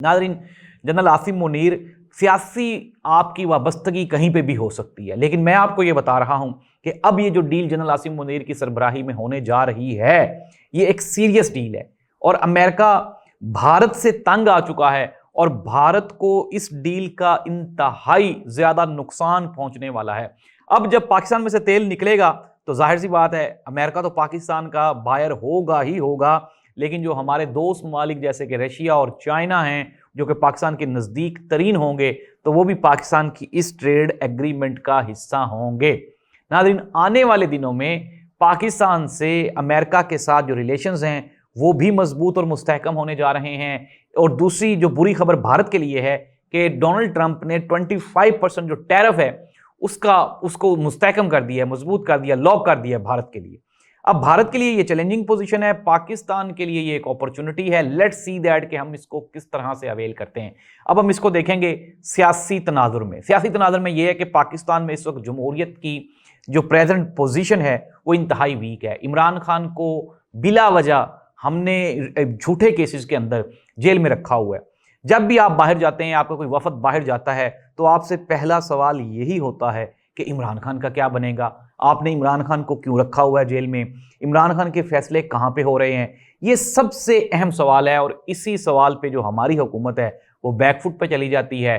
नाज़रीन, जनरल आसिम मुनीर सियासी आपकी वाबस्तगी कहीं पे भी हो सकती है, लेकिन मैं आपको ये बता रहा हूं कि अब ये जो डील जनरल आसिम मुनीर की सरबराही में होने जा रही है, ये एक सीरियस डील है और अमेरिका भारत से तंग आ चुका है और भारत को इस डील का इंतहाई ज्यादा नुकसान पहुंचने वाला है। अब जब पाकिस्तान में से तेल निकलेगा तो जाहिर सी बात है अमेरिका तो पाकिस्तान का बायर होगा ही होगा, लेकिन जो हमारे दोस्त ममालिक जैसे कि रशिया और चाइना हैं जो कि पाकिस्तान के नज़दीक तरीन होंगे, तो वो भी पाकिस्तान की इस ट्रेड एग्रीमेंट का हिस्सा होंगे। नाज़रीन, आने वाले दिनों में पाकिस्तान से अमेरिका के साथ जो रिलेशंस हैं वो भी मजबूत और मुस्तहकम होने जा रहे हैं। और दूसरी जो बुरी खबर भारत के लिए है कि डोनाल्ड ट्रंप ने 25% जो टैरिफ है उसको मुस्तहकम कर दिया है, मजबूत कर दिया, लॉक कर दिया है भारत के लिए। अब भारत के लिए ये चैलेंजिंग पोजीशन है, पाकिस्तान के लिए ये एक अपॉर्चुनिटी है। लेट्स सी दैट कि हम इसको किस तरह से अवेल करते हैं। अब हम इसको देखेंगे सियासी तनाजुर में। सियासी तनाजुर में ये है कि पाकिस्तान में इस वक्त जमहूरियत की जो प्रेजेंट पोजीशन है वो इंतहाई वीक है। इमरान खान को बिला वजह हमने झूठे केसेस के अंदर जेल में रखा हुआ है। जब भी आप बाहर जाते हैं, आपका कोई वफद बाहर जाता है, तो आपसे पहला सवाल यही होता है कि इमरान खान का क्या बनेगा, आपने इमरान खान को क्यों रखा हुआ है जेल में, इमरान खान के फैसले कहाँ पे हो रहे हैं। ये सबसे अहम सवाल है और इसी सवाल पे जो हमारी हुकूमत है वो बैकफुट पे चली जाती है।